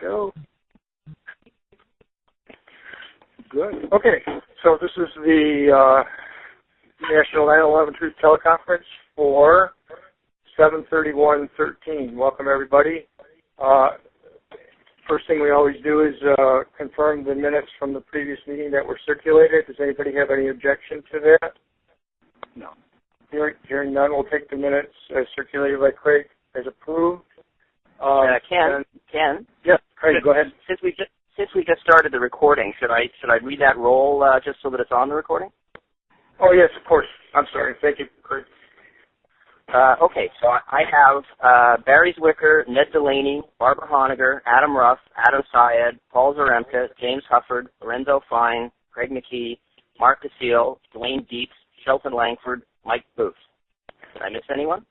go. Good. Okay, so this is the National 9/11 Truth Teleconference for 7/31/13. Welcome, everybody. First thing we always do is confirm the minutes from the previous meeting that were circulated. Does anybody have any objection to that? No. Hearing none, we'll take the minutes as circulated by Craig as approved. Ken? Yes, Craig, go ahead. Since we just started the recording, should I read that roll just so that it's on the recording? Oh, yes, of course. I'm sorry. Thank you, Craig. Okay, so I have Barry Zwicker, Ned Delaney, Barbara Honegger, Adam Ruff, Adam Syed, Paul Zaremka, James Hufford, Lorenzo Fine, Craig McKee, Mark Basile, Dwayne Dietz, Shelton Langford, Mike Booth. Did I miss anyone?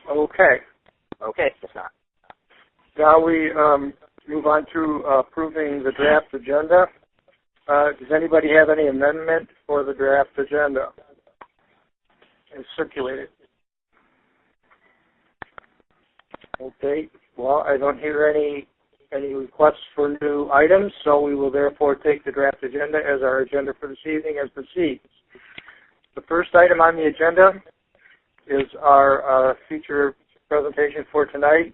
Okay. Okay, if not. Now we move on to approving the draft agenda. Does anybody have any amendment for the draft agenda? It's circulated. Okay. Well, I don't hear any requests for new items, so we will therefore take the draft agenda as our agenda for this evening and proceed. The first item on the agenda is our feature presentation for tonight.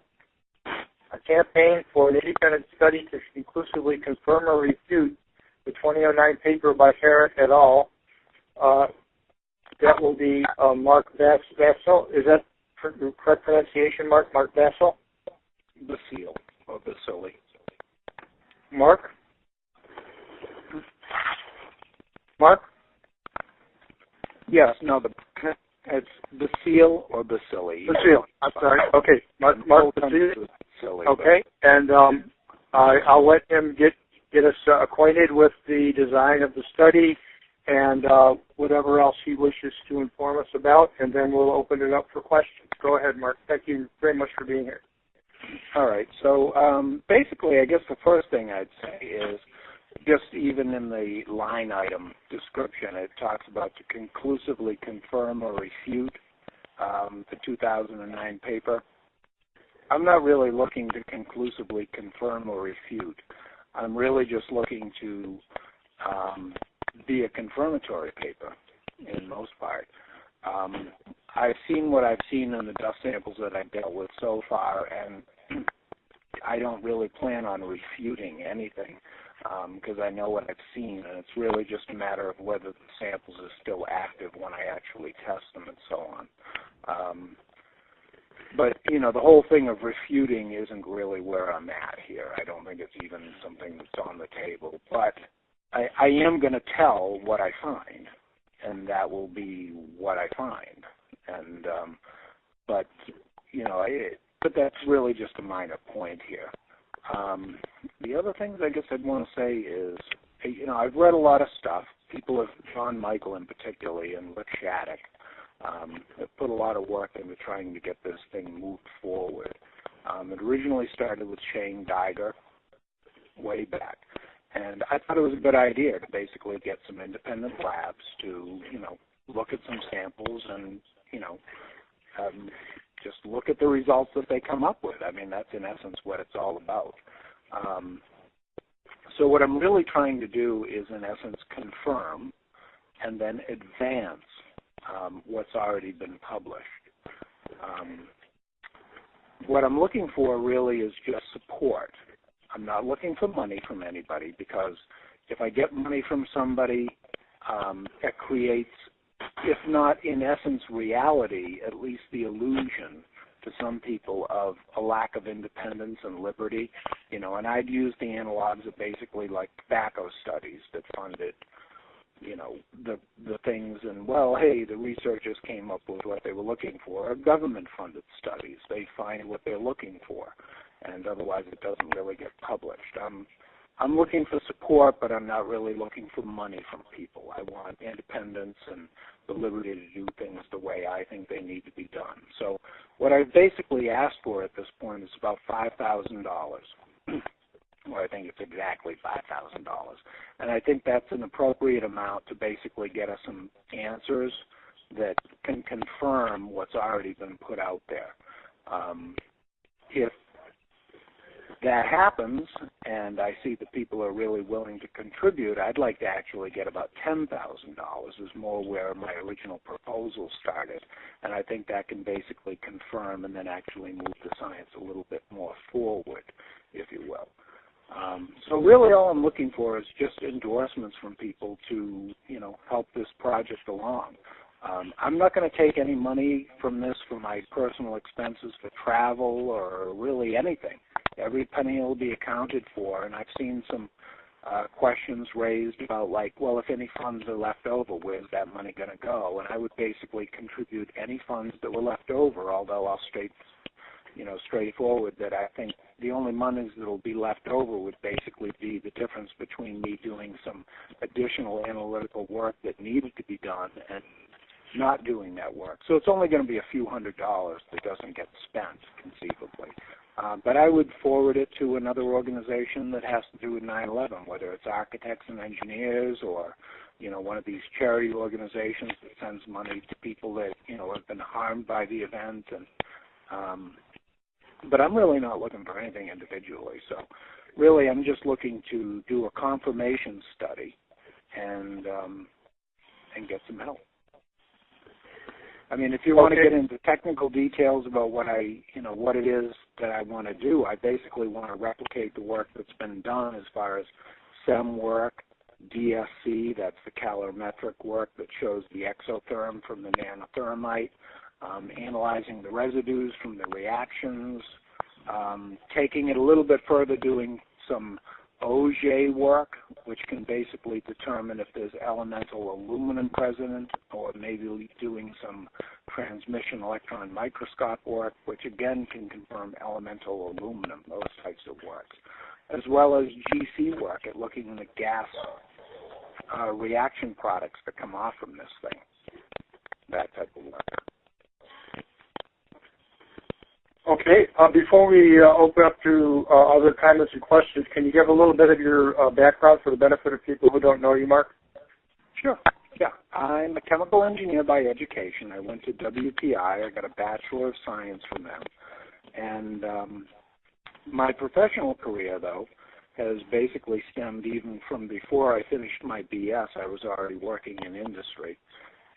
A campaign for an independent study to conclusively confirm or refute the 2009 paper by Harrod et al. That will be Mark Basile. Is that the correct pronunciation, Mark? Mark Basile? Basile or Basile. Mark? Mark? Yes, no, it's Basile or Basile. Basile. I'm sorry. Okay, Mark Basile. Okay, and I'll let him get us acquainted with the design of the study and whatever else he wishes to inform us about, and then we'll open it up for questions. Go ahead, Mark. Thank you very much for being here. All right. So basically, I guess the first thing I'd say is just even in the line item description, it talks about to conclusively confirm or refute the 2009 paper. I'm not really looking to conclusively confirm or refute. I'm really just looking to be a confirmatory paper in most part. I've seen what I've seen in the dust samples that I've dealt with so far, and I don't really plan on refuting anything because I know what I've seen, and it's really just a matter of whether the samples are still active when I actually test them and so on. But, you know, the whole thing of refuting isn't really where I'm at here. I don't think it's even something that's on the table. But I am going to tell what I find, and that will be what I find. And but, you know, but that's really just a minor point here. The other things I guess I'd want to say is, you know, I've read a lot of stuff. People have, John Michael in particular, and Rick Shattuck, have put a lot of work into trying to get this thing moved forward. It originally started with Shane Diger way back, and I thought it was a good idea to basically get some independent labs to, you know, look at some samples and, you know, just look at the results that they come up with. I mean, that's in essence what it's all about. So what I'm really trying to do is, in essence, confirm and then advance what's already been published. What I'm looking for really is just support. I'm not looking for money from anybody, because if I get money from somebody, it creates, if not in essence reality, at least the illusion to some people of a lack of independence and liberty. You know, and I'd use the analogs of basically like tobacco studies that funded, you know, the things, and, well, hey, the researchers came up with what they were looking for. Government-funded studies, they find what they're looking for, and otherwise it doesn't really get published. I'm looking for support, but I'm not really looking for money from people. I want independence and the liberty to do things the way I think they need to be done. So what I've basically asked for at this point is about $5,000. Well, I think it's exactly $5,000. And I think that's an appropriate amount to basically get us some answers that can confirm what's already been put out there. that happens, and I see that people are really willing to contribute, I'd like to actually get about $10,000 is more where my original proposal started. And I think that can basically confirm and then actually move the science a little bit more forward, if you will. So really all I'm looking for is just endorsements from people to, help this project along. I'm not going to take any money from this for my personal expenses for travel or really anything. Every penny will be accounted for, and I've seen some questions raised about, well, if any funds are left over, where's that money going to go? And I would basically contribute any funds that were left over, although I'll straightforward that I think the only monies that will be left over would basically be the difference between me doing some additional analytical work that needed to be done and not doing that work. So it's only going to be a few $100s that doesn't get spent, conceivably. But I would forward it to another organization that has to do with 9/11, whether it's architects and engineers or, one of these charity organizations that sends money to people that, have been harmed by the event. But I'm really not looking for anything individually. So really I'm just looking to do a confirmation study and get some help. I mean, if you want to get into technical details about what it is that I want to do, I basically want to replicate the work that's been done as far as SEM work, DSC, that's the calorimetric work that shows the exotherm from the nano-thermite, analyzing the residues from the reactions, taking it a little bit further, doing some Auger work, which can basically determine if there's elemental aluminum present, or maybe doing some transmission electron microscope work, which again can confirm elemental aluminum, those types of works, as well as GC work at looking at the gas reaction products that come off from this thing, that type of work. Okay. Before we open up to other comments and questions, can you give a little bit of your background for the benefit of people who don't know you, Mark? Sure. Yeah. I'm a chemical engineer by education. I went to WPI. I got a Bachelor of Science from them. And my professional career, though, has basically stemmed even from before I finished my BS. I was already working in industry.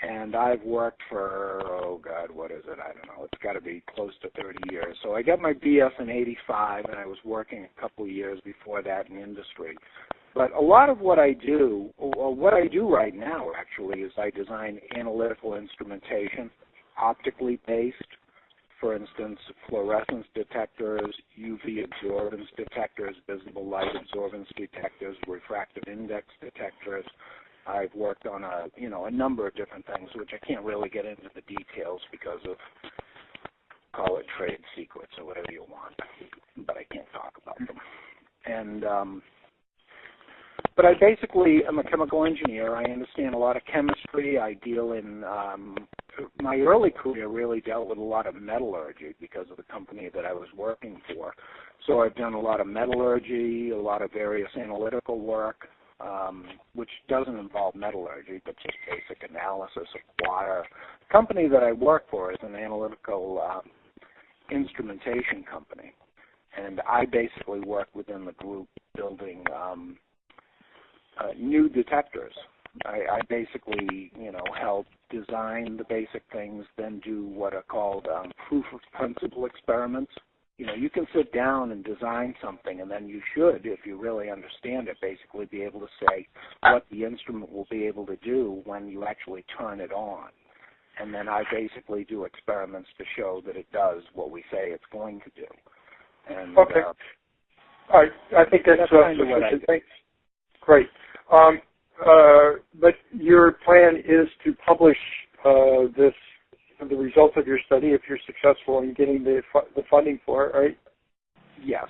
And I've worked for, what is it? I don't know. It's got to be close to 30 years. So I got my BS in '85, and I was working a couple of years before that in industry. But a lot of what I do, or what I do right now, actually, is I design analytical instrumentation, optically based. For instance, fluorescence detectors, UV absorbance detectors, visible light absorbance detectors, refractive index detectors. I've worked on a number of different things, which I can't really get into the details because of, call it trade secrets or whatever you want, but I can't talk about them. And but I basically am a chemical engineer. I understand a lot of chemistry. I deal in my early career really dealt with a lot of metallurgy because of the company that I was working for. So I've done a lot of metallurgy, a lot of various analytical work. Which doesn't involve metallurgy, but just basic analysis of wire. The company that I work for is an analytical instrumentation company, and I basically work within the group building new detectors. I basically, help design the basic things, then do what are called proof of principle experiments. You can sit down and design something, and then you should, if you really understand it, basically be able to say what the instrument will be able to do when you actually turn it on. And then I basically do experiments to show that it does what we say it's going to do. And, okay. All right. I think that's kind of what I do. Great. But your plan is to publish the results of your study if you're successful in getting the funding for it, right? Yes.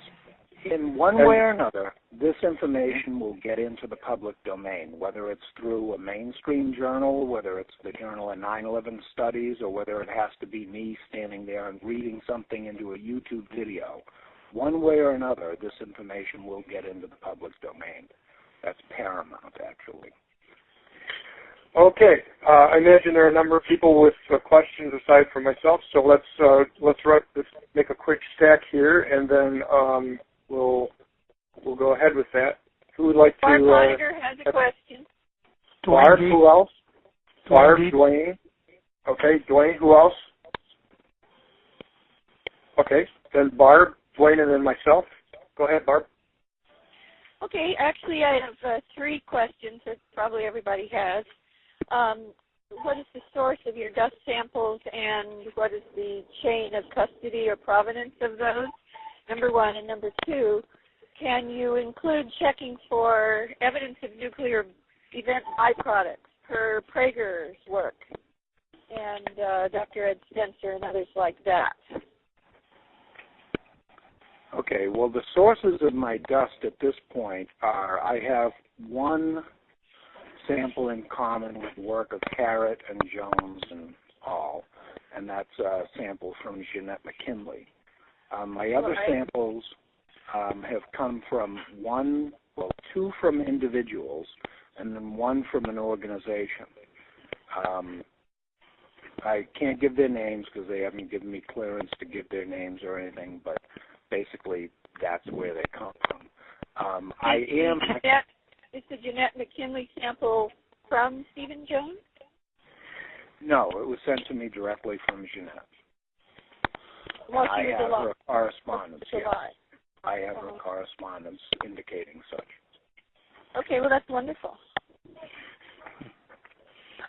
In one way or another, this information will get into the public domain, whether it's through a mainstream journal, whether it's the Journal of 9/11 Studies, or whether it has to be me standing there and reading something into a YouTube video. One way or another, this information will get into the public domain. That's paramount, actually. Okay. I imagine there are a number of people with questions aside from myself, so let's make a quick stack here, and then we'll we'll go ahead with that. Who would like to... Barb Honegger has a question. Barb, Dwayne, who else? Barb, Dwayne. Dwayne. Okay, Dwayne, who else? Okay, then Barb, Dwayne, and then myself. Go ahead, Barb. Okay, actually I have 3 questions that probably everybody has. What is the source of your dust samples, and what is the chain of custody or provenance of those? Number 1. And number 2, can you include checking for evidence of nuclear event byproducts per Prager's work and Dr. Ed Spencer and others like that? Okay, well, the sources of my dust at this point are I have one sample in common with work of Carrot and Jones and all, and that's a sample from Jeanette McKinley. My other samples have come from 2 from individuals and then 1 from an organization. I can't give their names because they haven't given me clearance to give their names or anything, but basically that's where they come from. Is the Jeanette McKinley sample from Stephen Jones? No, it was sent to me directly from Jeanette. Well, I have her correspondence, yes. I have her Uh-huh. correspondence indicating such. Okay, well, that's wonderful.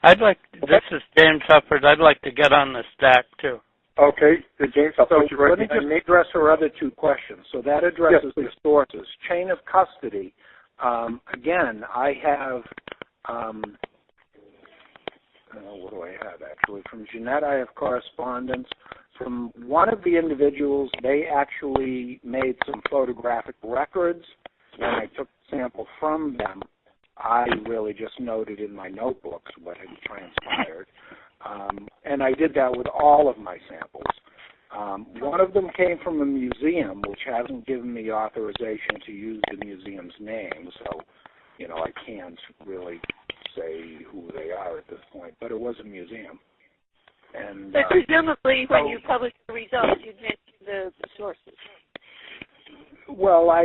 This is James Hufford. I'd like to get on the stack, too. Okay, James, I'll So put you right let me behind just address her other 2 questions. So that addresses the sources. Chain of custody. Again, I have, what do I have actually? From Jeanette, I have correspondence. From one of the individuals, they actually made some photographic records. When I took the sample from them, I really just noted in my notebooks what had transpired. And I did that with all of my samples. One of them came from a museum, which hasn't given me authorization to use the museum's name, so, I can't really say who they are at this point, but it was a museum. And But presumably when you publish the results, you'd mention the sources. Well, I,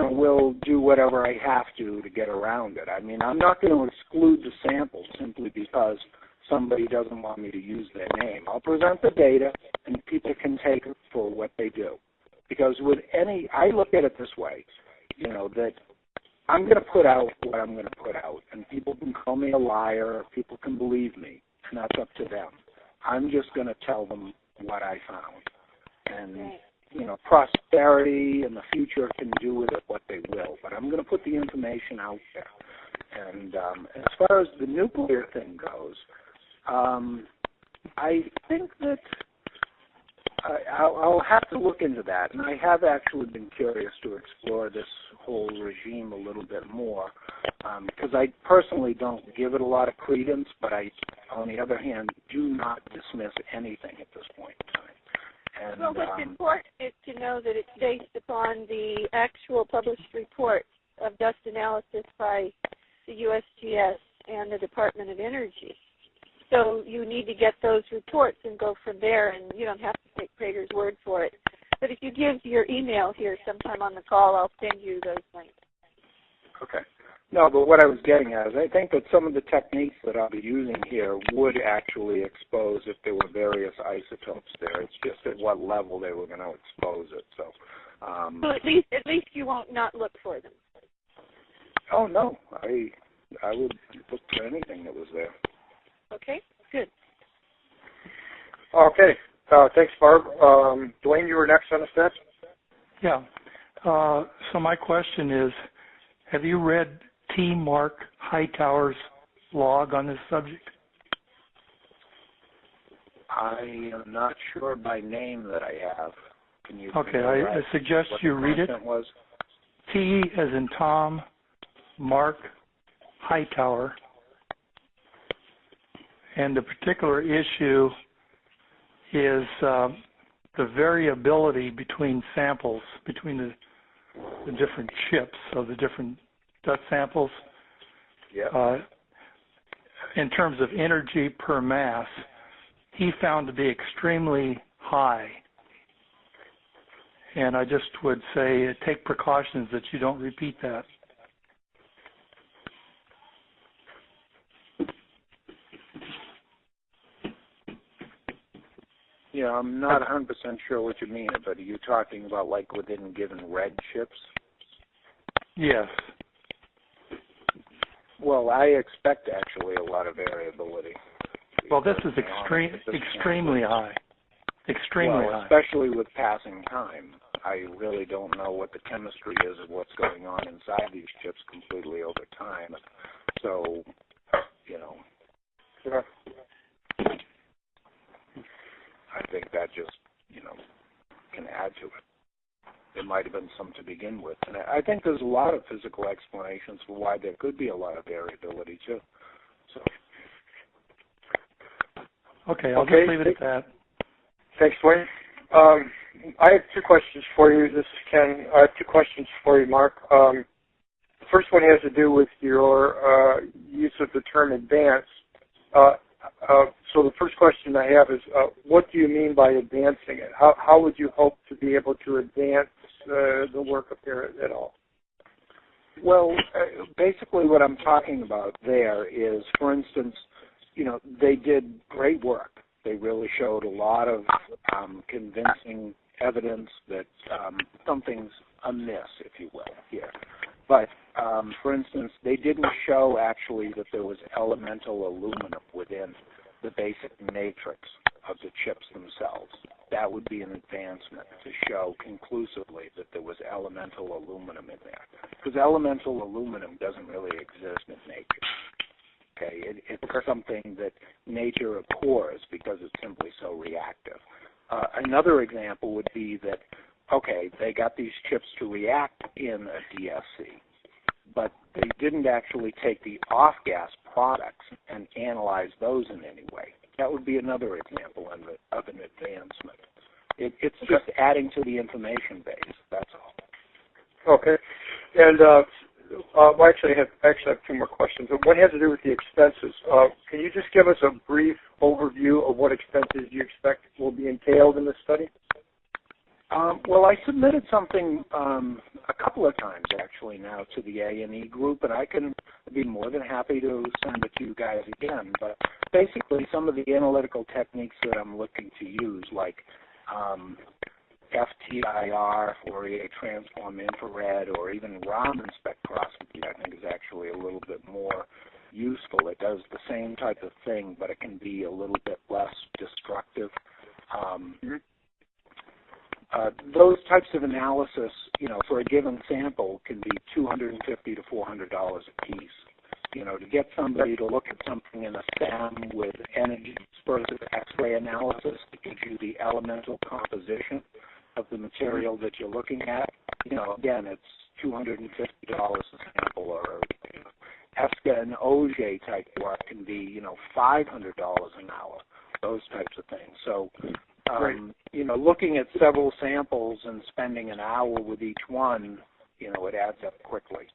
will do whatever I have to get around it. I mean, I'm not going to exclude the samples simply because somebody doesn't want me to use their name. I'll present the data, and people can take it for what they do. Because I look at it this way, that I'm going to put out what I'm going to put out, and people can call me a liar, or people can believe me, and that's up to them. I'm just going to tell them what I found. And, prosperity and the future can do with it what they will, but I'm going to put the information out there. And as far as the nuclear thing goes, I think that I'll have to look into that, and I have actually been curious to explore this whole regime a little bit more, because I personally don't give it a lot of credence, but I, on the other hand, do not dismiss anything at this point in time. And, well, what's important is to know that it's based upon the actual published report of dust analysis by the USGS and the Department of Energy. So you need to get those reports and go from there, and you don't have to take Prager's word for it. But if you give your email here sometime on the call, I'll send you those links. Okay. No, but what I was getting at is I think that some of the techniques that I'll be using here would actually expose if there were various isotopes there. It's just at what level they were going to expose it. So at least you won't not look for them. Oh, no. I would look for anything that was there. Okay, good. Okay, thanks, Barb. Dwayne, you were next on the set. Yeah. So my question is, have you read T. Mark Hightower's log on this subject? I am not sure by name that I have. Can you? Okay, I suggest you read it. Was? T as in Tom, Mark Hightower. And the particular issue is the variability between samples, between the different chips of the different dust samples. Yeah. In terms of energy per mass, he found to be extremely high. And I just would say take precautions that you don't repeat that. Yeah, I'm not 100% sure what you mean, but are you talking about like within given red chips? Yes. Well, I expect actually a lot of variability. Well, this is extremely high. Extremely high. Especially with passing time. I really don't know what the chemistry is of what's going on inside these chips completely over time. So, Sure. I think that just, can add to it. There might have been some to begin with. And I think there's a lot of physical explanations for why there could be a lot of variability, too. So. Okay, I'll just leave it at that. Thanks, Dwayne. I have two questions for you. This is Ken. I have two questions for you, Mark. The first one has to do with your use of the term advance. So the first question I have is, what do you mean by advancing it? How would you hope to be able to advance the work up there at all? Well, basically what I'm talking about there is, for instance, they did great work. They really showed a lot of convincing evidence that something's amiss, if you will, here. But, for instance, they didn't show actually that there was elemental aluminum within the basic matrix of the chips themselves. That would be an advancement to show conclusively that there was elemental aluminum in there. Because elemental aluminum doesn't really exist in nature. Okay, it's something that nature abhors because it's simply so reactive. Another example would be that, okay, they got these chips to react in a DSC, but they didn't actually take the off-gas products and analyze those in any way. That would be another example of an advancement. It's just adding to the information base, that's all. Okay. And actually, I have two more questions. One has to do with the expenses. Can you just give us a brief overview of what expenses you expect will be entailed in this study? Well, I submitted something a couple of times, actually, now to the A&E group, and I can be more than happy to send it to you guys again. But basically, some of the analytical techniques that I'm looking to use, like FTIR, Fourier transform infrared, or even Raman spectroscopy, I think is actually a little bit more useful. It does the same type of thing, but it can be a little bit less destructive. Those types of analysis, for a given sample can be $250 to $400 a piece. To get somebody to look at something in a STEM with energy dispersive X-ray analysis that gives you the elemental composition of the material that you're looking at, again, it's $250 a sample, or ESCA and Auger type work can be, $500 an hour, those types of things. So, looking at several samples and spending an hour with each one, it adds up quickly.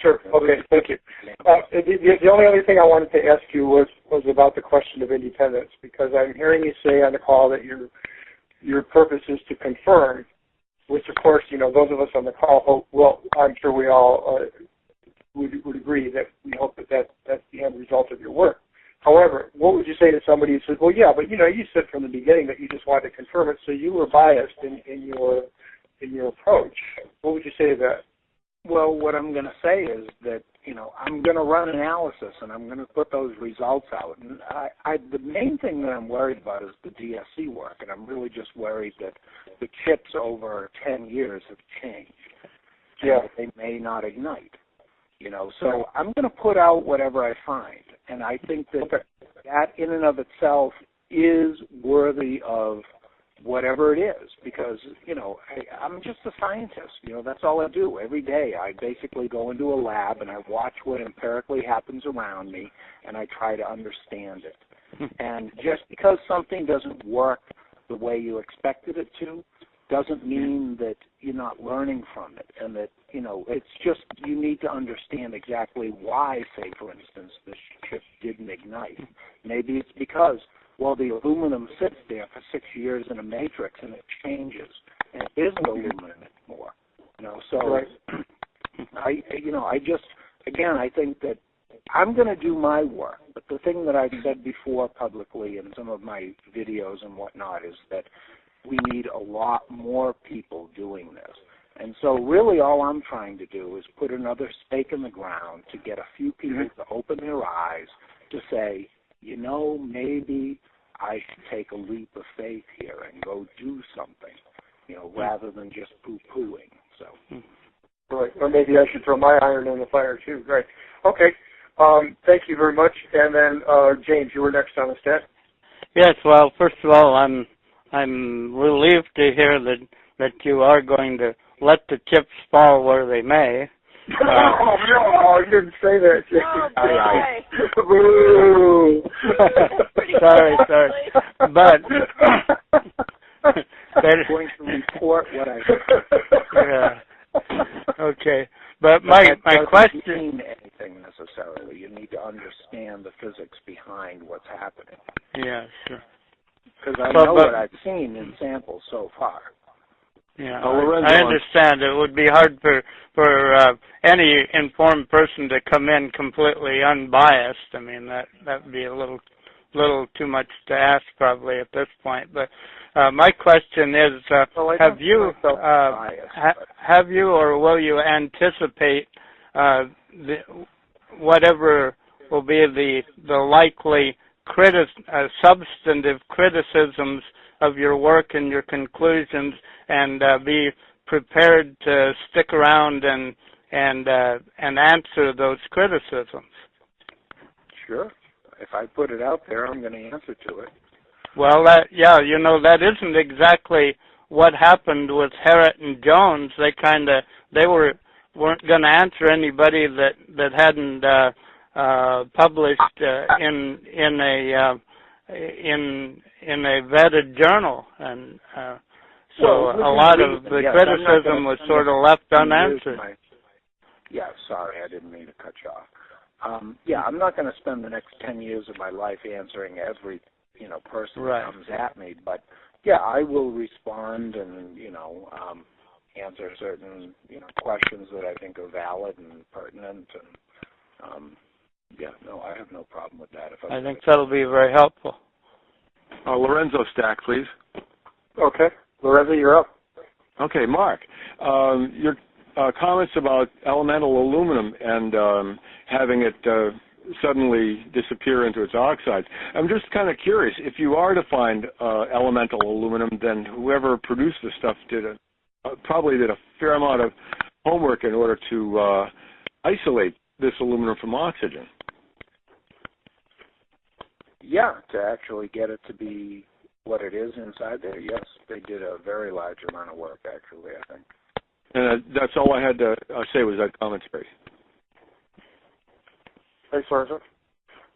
Sure. Okay. Thank you. The only other thing I wanted to ask you was about the question of independence, because I'm hearing you say on the call that your purpose is to confirm, which of course, those of us on the call hope. Well, I'm sure we all would agree that we hope that that's the end result of your work. However, what would you say to somebody who says, well, yeah, but you said from the beginning that you just wanted to confirm it, so you were biased in your approach. What would you say to that? Well, what I'm going to say is that, I'm going to run analysis and I'm going to put those results out. And the main thing that I'm worried about is the DSC work, and I'm really just worried that the chips over 10 years have changed. Yeah. They may not ignite. So I'm going to put out whatever I find. And I think that that in and of itself is worthy of whatever it is, because, I'm just a scientist. That's all I do. Every day I basically go into a lab and I watch what empirically happens around me and I try to understand it. And just because something doesn't work the way you expected it to doesn't mean that you're not learning from it, and that, it's just you need to understand exactly why, say, for instance, this chip didn't ignite. Maybe it's because, well, the aluminum sits there for 6 years in a matrix and it changes, and it isn't aluminum anymore. So right. I think that I'm going to do my work, but the thing that I've said before publicly in some of my videos and whatnot is that we need a lot more people doing this. And so really all I'm trying to do is put another stake in the ground to get a few people to open their eyes to say, maybe I should take a leap of faith here and go do something, rather than just poo-pooing. So. Right, or maybe I should throw my iron in the fire too. Right. Okay. Thank you very much. And then James, you were next on the stat. Yes. Well, first of all, I'm relieved to hear that you are going to let the chips fall where they may. Oh, no, you didn't say that, James. Oh, Boo. Sorry. But I'm going to report what I yeah. Okay. But my question doesn't mean anything necessarily. You need to understand the physics behind what's happening. Yeah, sure. Because I know what I've seen in samples so far. Yeah, I understand. It would be hard for any informed person to come in completely unbiased. I mean, that would be a little too much to ask probably at this point. But my question is, have you or will you anticipate whatever will be the likely substantive criticisms of your work and your conclusions, and be prepared to stick around and answer those criticisms? Sure. If I put it out there, I'm going to answer to it. Well, that isn't exactly what happened with Herrett and Jones. They weren't going to answer anybody that hadn't published in a vetted journal, and so a lot of the criticism was sort of left unanswered. Sorry, I didn't mean to cut you off. I'm not going to spend the next 10 years of my life answering every person that comes at me, but I will respond and answer certain questions that I think are valid and pertinent, and I have no problem with that. I think that'll be very helpful. Lorenzo Stack, please. Okay. Lorenzo, you're up. Okay, Mark. Your comments about elemental aluminum and having it suddenly disappear into its oxides. I'm just kind of curious, if you are to find elemental aluminum, then whoever produced the stuff probably did a fair amount of homework in order to isolate this aluminum from oxygen. Yeah, to actually get it to be what it is inside there, yes. They did a very large amount of work, actually, I think. And that's all I had to say was that commentary. Thanks, Lorenzo.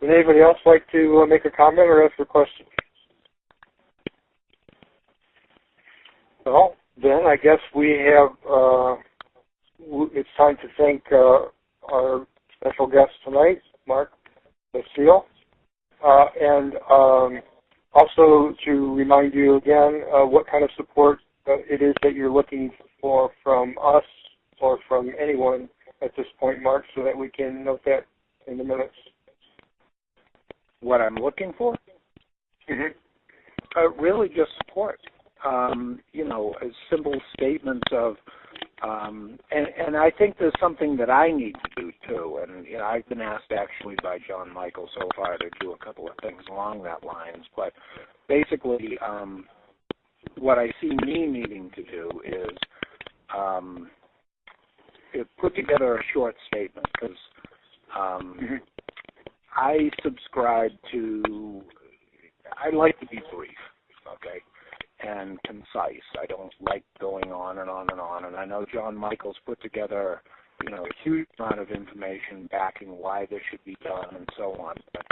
Would anybody else like to make a comment or ask a question? Well, then I guess we have, it's time to thank our special guest tonight, Mark Basile, and also to remind you again what kind of support it is that you're looking for from us or from anyone at this point, Mark, so that we can note that in the minutes. What I'm looking for? Mm-hmm. Really just support. As simple statements of, and I think there's something that I need to do too, and I've been asked actually by John Michael so far to do a couple of things along that lines, but basically what I see me needing to do is put together a short statement, because I subscribe to, I like to be brief, okay, and concise. I don't like going on and on and on, and I know John Michael's put together, a huge amount of information backing why this should be done and so on. But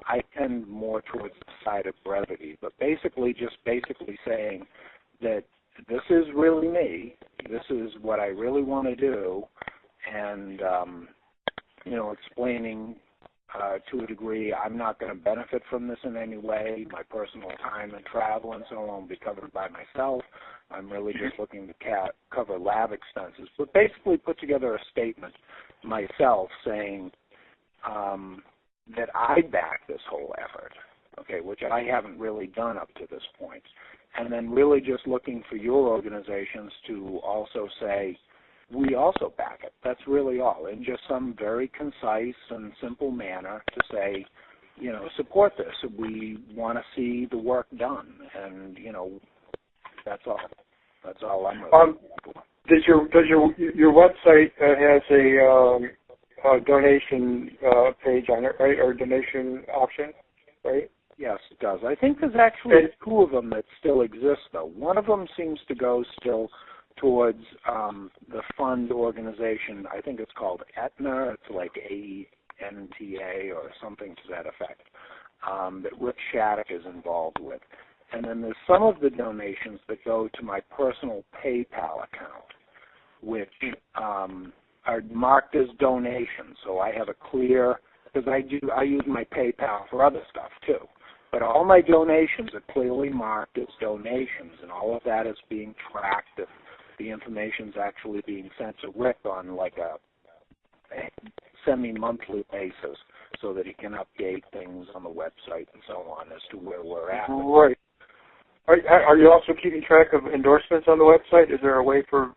I tend more towards the side of brevity, but basically saying that this is really me, this is what I really want to do, and, explaining to a degree I'm not going to benefit from this in any way. My personal time and travel and so on will be covered by myself. I'm really just looking to cover lab expenses, but basically put together a statement myself saying that I back this whole effort, okay, which I haven't really done up to this point. And then really just looking for your organizations to also say, we also back it. That's really all, in just some very concise and simple manner to say, you know, support this. We want to see the work done, and, you know, that's all. That's all I'm really Does your website has a donation page on it, right, or donation option, right? Yes, it does. I think there's actually two of them that still exist, though. One of them seems to go still towards the fund organization. I think it's called Aetna. It's like ANTA or something to that effect, that Rick Shattuck is involved with. And then there's some of the donations that go to my personal PayPal account, which are marked as donations. So I have a clear, because I use my PayPal for other stuff too. But all my donations are clearly marked as donations, and all of that is being tracked. If the information's actually being sent to Rick on like a semi-monthly basis, so that he can update things on the website and so on as to where we're at. Right. Are you also keeping track of endorsements on the website? Is there a way for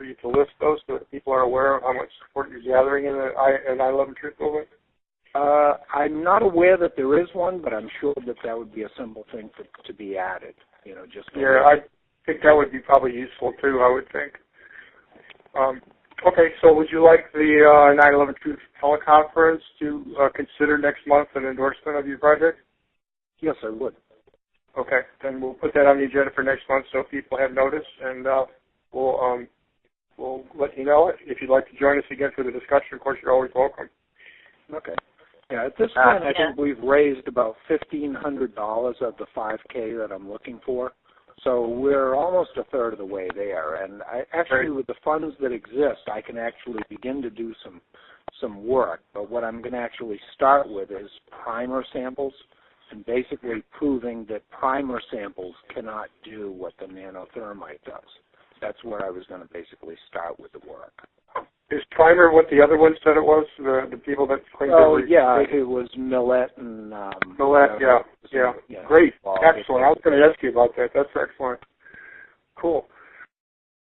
you to list those so that people are aware of how much support you're gathering in the 9/11 Truth movement? I'm not aware that there is one, but I'm sure that would be a simple thing to be added. You know, just I think that would be probably useful too. I would think. Okay, so would you like the 9/11 Truth Teleconference to consider next month an endorsement of your project? Yes, I would. Okay, then we'll put that on the agenda for next month so people have notice, and we'll let you know. If you'd like to join us again for the discussion, of course, you're always welcome. Okay. Yeah, at this point, I think we've raised about $1,500 of the $5K that I'm looking for. So we're almost a third of the way there. And actually, with the funds that exist, I can actually begin to do some work. But what I'm going to actually start with is primer samples, and basically proving that primer samples cannot do what the nano-thermite does. That's where I was going to basically start with the work. Is primer what the other one said it was? The people that claimed it was Millet and Millet. Yeah. Great, excellent. I was going to ask you about that. That's excellent. Cool.